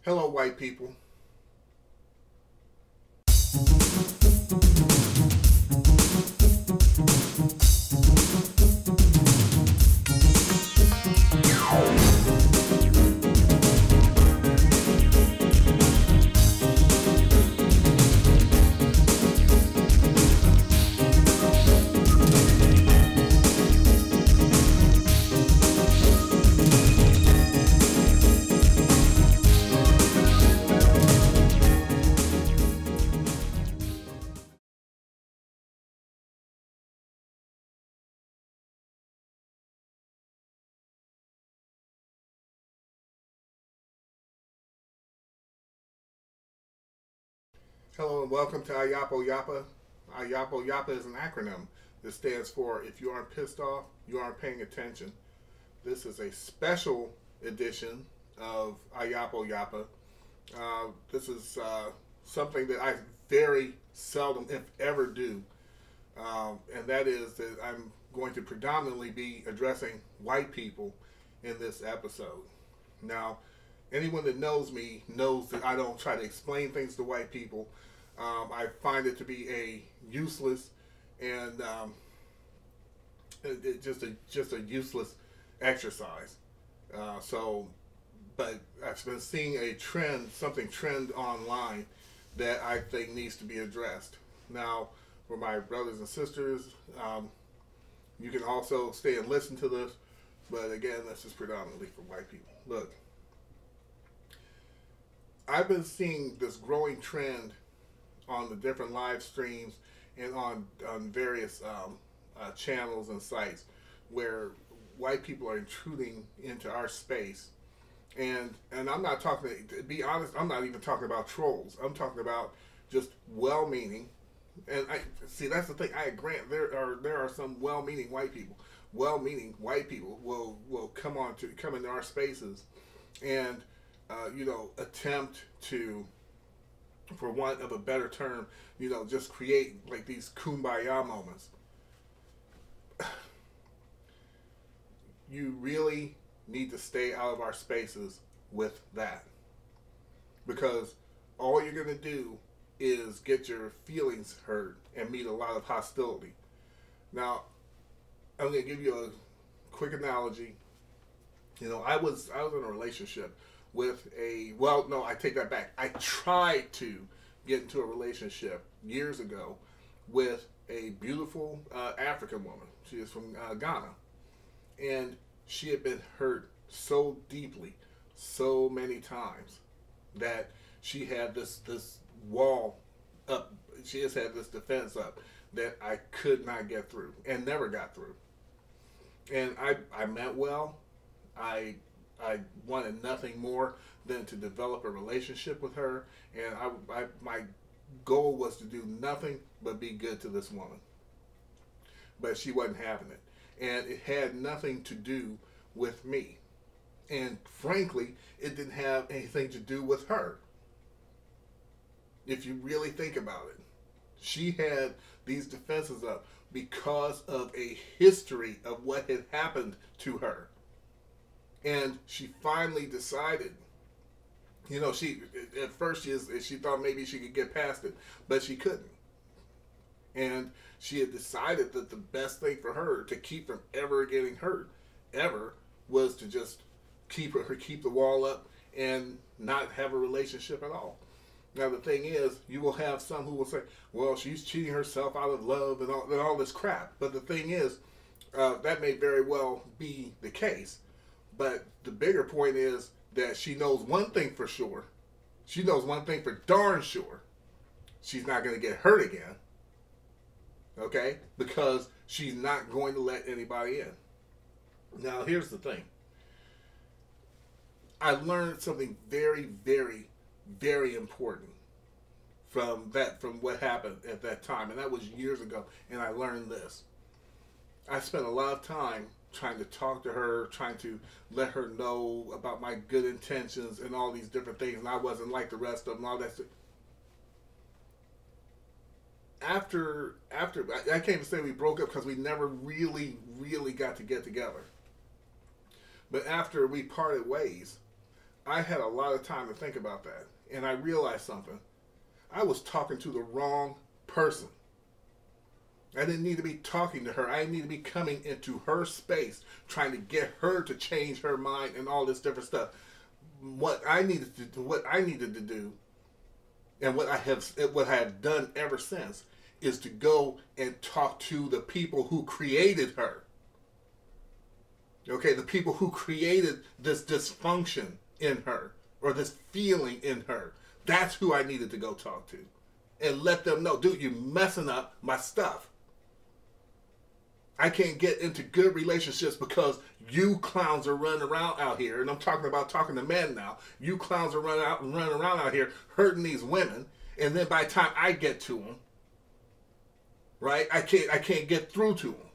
Hello, white people. Hello and welcome to Iyapo Yapa. Iyapo Yapa is an acronym that stands for if you aren't pissed off, you aren't paying attention. This is a special edition of Iyapo Yapa. This is something that I very seldom, if ever, do. And that is that I'm going to predominantly be addressing white people in this episode. Now, anyone that knows me knows that I don't try to explain things to white people. I find it to be a useless and just a useless exercise. But I've been seeing a trend, something trend online that I think needs to be addressed. Now, for my brothers and sisters, you can also stay and listen to this. But again, this is predominantly for white people. Look, I've been seeing this growing trend on the different live streams and on various channels and sites where white people are intruding into our space. And I'm not talking, to be honest, I'm not even talking about trolls. I'm talking about just well-meaning. And I see, that's the thing. I grant there are some well-meaning white people. Well-meaning white people will come into our spaces and attempt to, for want of a better term, just create like these kumbaya moments. You really need to stay out of our spaces with that, because all you're going to do is get your feelings hurt and meet a lot of hostility. Now, I'm going to give you a quick analogy. I was in a relationship with I take that back. I tried to get into a relationship years ago with a beautiful African woman. She is from Ghana. And she had been hurt so deeply, so many times, that she had this wall up. She has had this defense up that I could not get through and never got through. And I meant well. I wanted nothing more than to develop a relationship with her, and my goal was to do nothing but be good to this woman. But she wasn't having it, and it had nothing to do with me, and frankly, it didn't have anything to do with her. If you really think about it, she had these defenses up because of a history of what had happened to her. And she finally decided, she at first she thought maybe she could get past it, but she couldn't. And she had decided that the best thing for her to keep from ever getting hurt, ever, was to just keep the wall up and not have a relationship at all. Now the thing is, you will have some who will say, well, she's cheating herself out of love and all this crap. But the thing is, that may very well be the case. But the bigger point is that she knows one thing for sure. She knows one thing for darn sure. She's not going to get hurt again. Okay? Because she's not going to let anybody in. Now, here's the thing. I learned something very, very, very important from what happened at that time. And that was years ago. And I learned this. I spent a lot of time trying to talk to her, trying to let her know about my good intentions and all these different things, and I wasn't like the rest of them, all that stuff. After I can't even say we broke up because we never really, really got to get together. But after we parted ways, I had a lot of time to think about that. And I realized something. I was talking to the wrong person. I didn't need to be talking to her. I didn't need to be coming into her space, trying to get her to change her mind and all this different stuff. What I needed to do, and what I have done ever since, is to go and talk to the people who created her. Okay, the people who created this dysfunction in her, or this feeling in her. That's who I needed to go talk to. And let them know, dude, you're messing up my stuff. I can't get into good relationships because you clowns are running around out here, and I'm talking to men now. You clowns are running around out here hurting these women, and then by the time I get to them, right, I can't get through to them.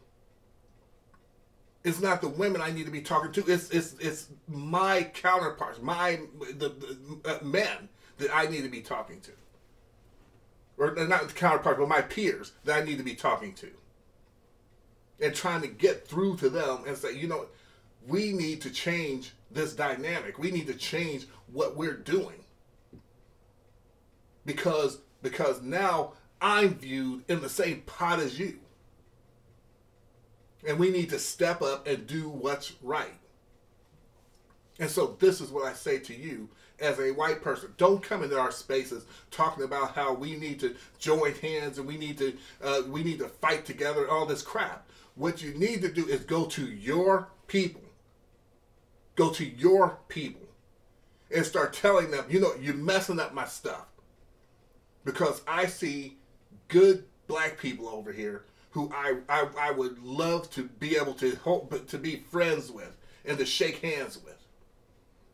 It's not the women I need to be talking to. It's my counterparts, the men that I need to be talking to, or not the counterparts, but my peers that I need to be talking to. And trying to get through to them and say, you know, we need to change this dynamic. We need to change what we're doing. Because now I'm viewed in the same pot as you. And we need to step up and do what's right. And so this is what I say to you as a white person. Don't come into our spaces talking about how we need to join hands and we need to fight together and all this crap. What you need to do is go to your people. Go to your people and start telling them, you know, you're messing up my stuff. Because I see good black people over here who I would love to be able to be friends with and to shake hands with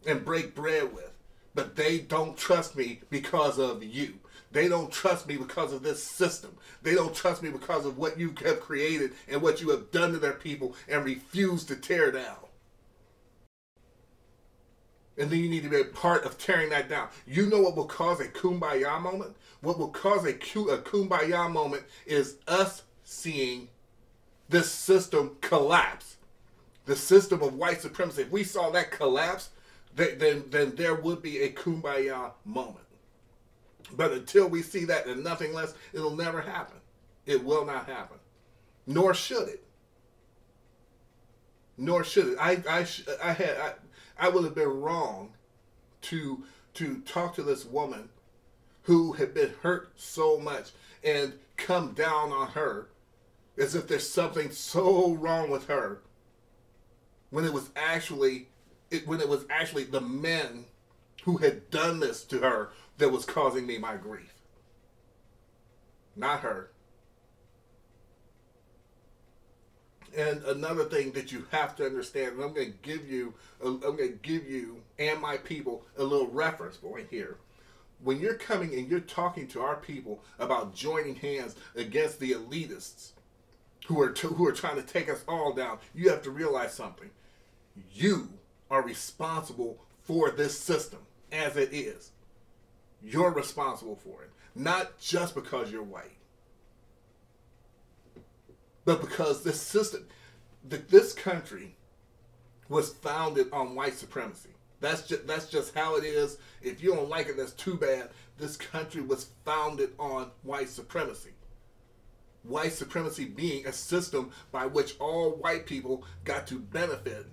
and break bread with. But they don't trust me because of you. They don't trust me because of this system. They don't trust me because of what you have created and what you have done to their people and refuse to tear down. And then you need to be a part of tearing that down. You know what will cause a kumbaya moment? What will cause a kumbaya moment is us seeing this system collapse. The system of white supremacy. If we saw that collapse, then there would be a kumbaya moment. But until we see that and nothing less, it'll never happen. It will not happen. Nor should it. Nor should it. I would have been wrong to talk to this woman who had been hurt so much and come down on her as if there's something so wrong with her when it was actually the men who had done this to her that was causing me my grief. Not her. And another thing that you have to understand, and I'm going to give you and my people a little reference point here. When you're coming and you're talking to our people about joining hands against the elitists who are trying to take us all down, you have to realize something. You are responsible for this system as it is. You're responsible for it. Not just because you're white. But because this system, this country was founded on white supremacy. That's just how it is. If you don't like it, that's too bad. This country was founded on white supremacy. White supremacy being a system by which all white people got to benefit.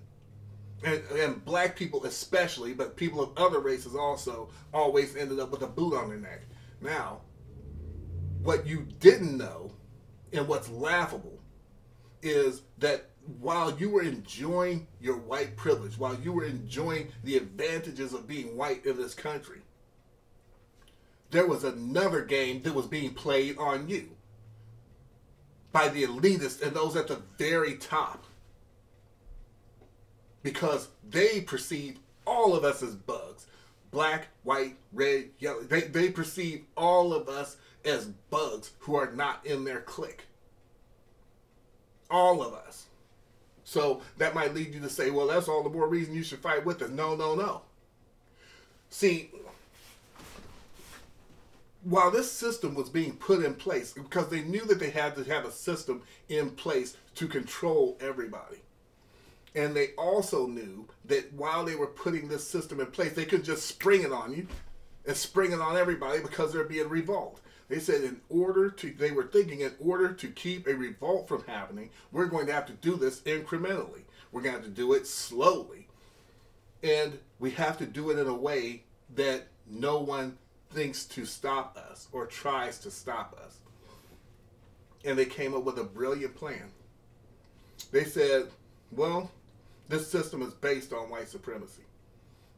And black people especially, but people of other races also, always ended up with a boot on their neck. Now, what you didn't know, and what's laughable, is that while you were enjoying your white privilege, while you were enjoying the advantages of being white in this country, there was another game that was being played on you by the elitists and those at the very top. Because they perceive all of us as bugs. Black, white, red, yellow. They perceive all of us as bugs who are not in their clique. All of us. So that might lead you to say, well, that's all the more reason you should fight with us. No, no, no. See, while this system was being put in place, because they knew that they had to have a system in place to control everybody. And they also knew that while they were putting this system in place, they could just spring it on you and spring it on everybody because there'd be a revolt. They said they were thinking in order to keep a revolt from happening, we're going to have to do this incrementally. We're going to have to do it slowly. And we have to do it in a way that no one thinks to stop us or tries to stop us. And they came up with a brilliant plan. They said, well, this system is based on white supremacy.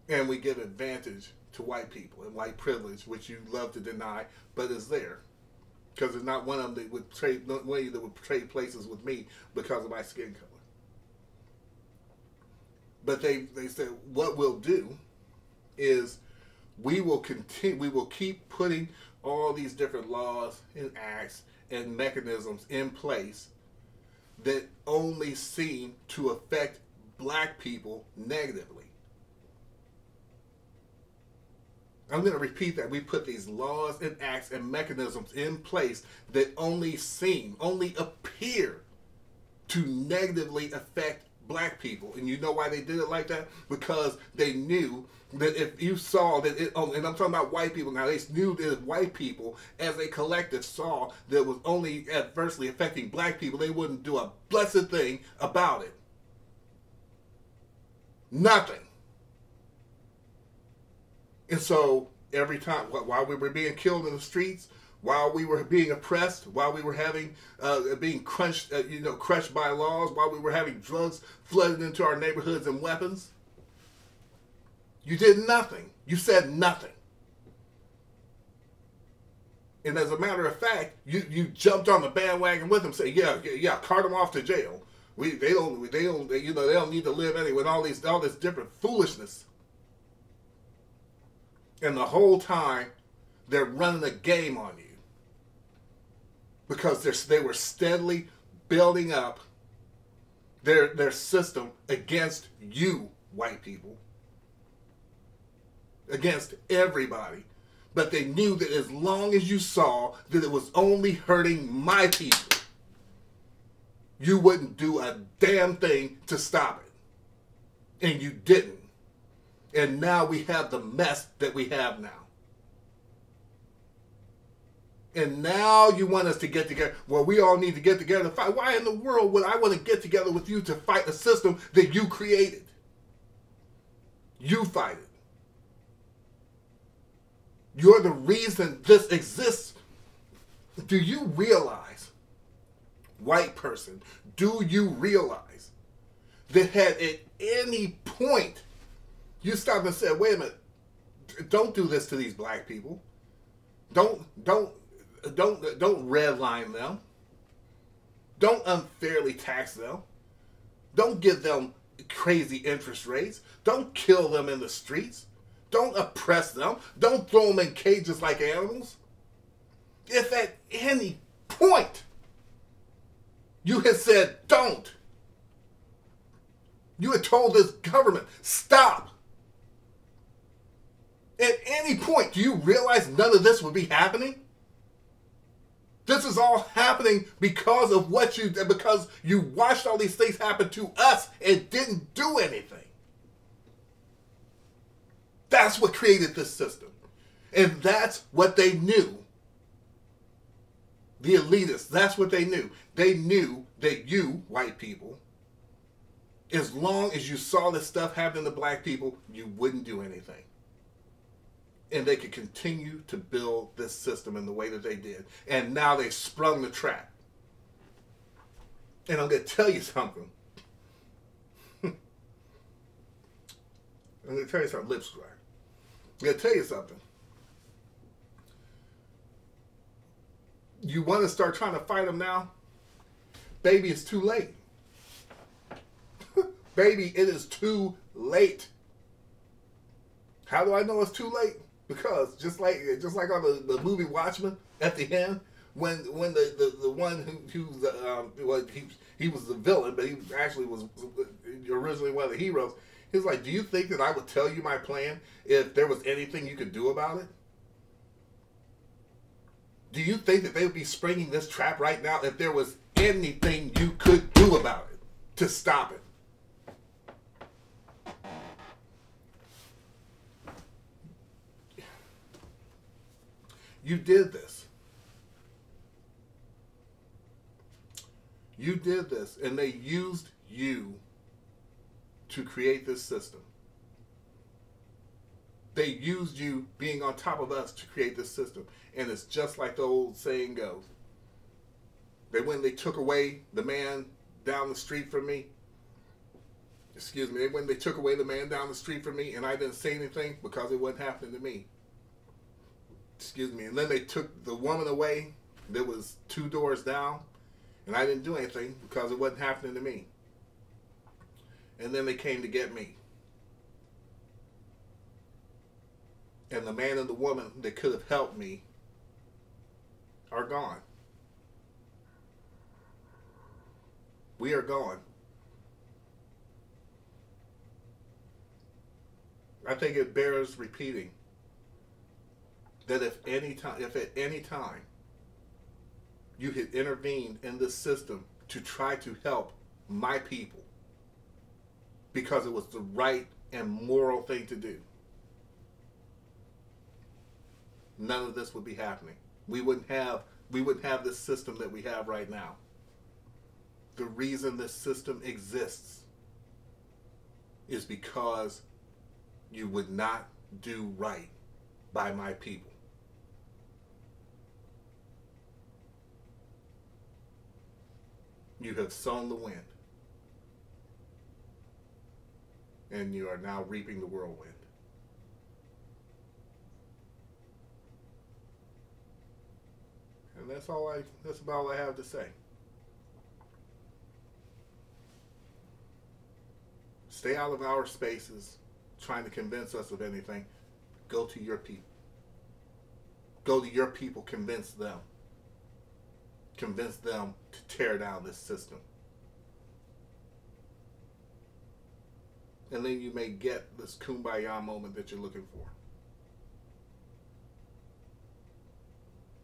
And we give advantage to white people and white privilege, which you love to deny, but is there. Because there's not one of them that would trade places with me because of my skin color. But they said, what we'll do is we will keep putting all these different laws and acts and mechanisms in place that only seem to affect black people negatively. I'm going to repeat that. We put these laws and acts and mechanisms in place that only appear to negatively affect black people. And you know why they did it like that? Because they knew that if you saw that and I'm talking about white people now, they knew that if white people as a collective saw that it was only adversely affecting black people, they wouldn't do a blessed thing about it. Nothing. And so every time, while we were being killed in the streets, while we were being oppressed, while we were being crushed by laws, while we were having drugs flooded into our neighborhoods and weapons, you did nothing. You said nothing. And as a matter of fact, you jumped on the bandwagon with them, say, yeah, cart them off to jail. They don't need to live anyway. With all this different foolishness. And the whole time, they're running a game on you. Because they were steadily building up their system against you, white people. Against everybody. But they knew that as long as you saw that it was only hurting my people, you wouldn't do a damn thing to stop it. And you didn't. And now we have the mess that we have now. And now you want us to get together. Well, we all need to get together to fight. Why in the world would I want to get together with you to fight a system that you created? You fight it. You're the reason this exists. Do you realize, white person, do you realize that had at any point you stopped and said, wait a minute, don't do this to these black people. Don't redline them. Don't unfairly tax them. Don't give them crazy interest rates. Don't kill them in the streets. Don't oppress them. Don't throw them in cages like animals. If at any point you had said don't, you had told this government, stop. At any point, do you realize none of this would be happening? This is all happening because of because you watched all these things happen to us and didn't do anything. That's what created this system. And that's what they knew. The elitists, that's what they knew. They knew that you, white people, as long as you saw this stuff happening to black people, you wouldn't do anything. And they could continue to build this system in the way that they did. And now they sprung the trap. And I'm going to tell you something. I'm going to tell you something. Lip strike. I'm going to tell you something. You want to start trying to fight them now? Baby, it's too late. Baby, it is too late. How do I know it's too late? Because just like on the movie Watchmen at the end, when the one he was the villain, but he actually was originally one of the heroes. He was like, "Do you think that I would tell you my plan if there was anything you could do about it? Do you think that they would be springing this trap right now if there was anything you could do about it to stop it?" You did this. You did this, and they used you to create this system. They used you being on top of us to create this system. And it's just like the old saying goes. That when they took away the man down the street from me, when they took away the man down the street from me and I didn't say anything because it wasn't happening to me. And then they took the woman away that was 2 doors down and I didn't do anything because it wasn't happening to me. And then they came to get me. And the man and the woman that could have helped me are gone. We are gone. I think it bears repeating that if at any time you had intervened in this system to try to help my people because it was the right and moral thing to do, none of this would be happening. We wouldn't have this system that we have right now. The reason this system exists is because you would not do right by my people. You have sown the wind, and you are now reaping the whirlwind. And that's about all I have to say. Stay out of our spaces trying to convince us of anything. Go to your people. Go to your people, convince them. Convince them to tear down this system. And then you may get this kumbaya moment that you're looking for.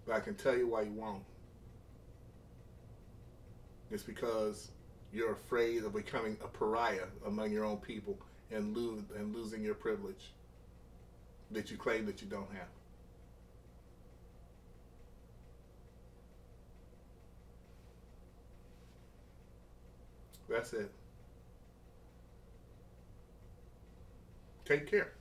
But I can tell you why you won't. It's because you're afraid of becoming a pariah among your own people and losing your privilege that you claim that you don't have. That's it. Take care.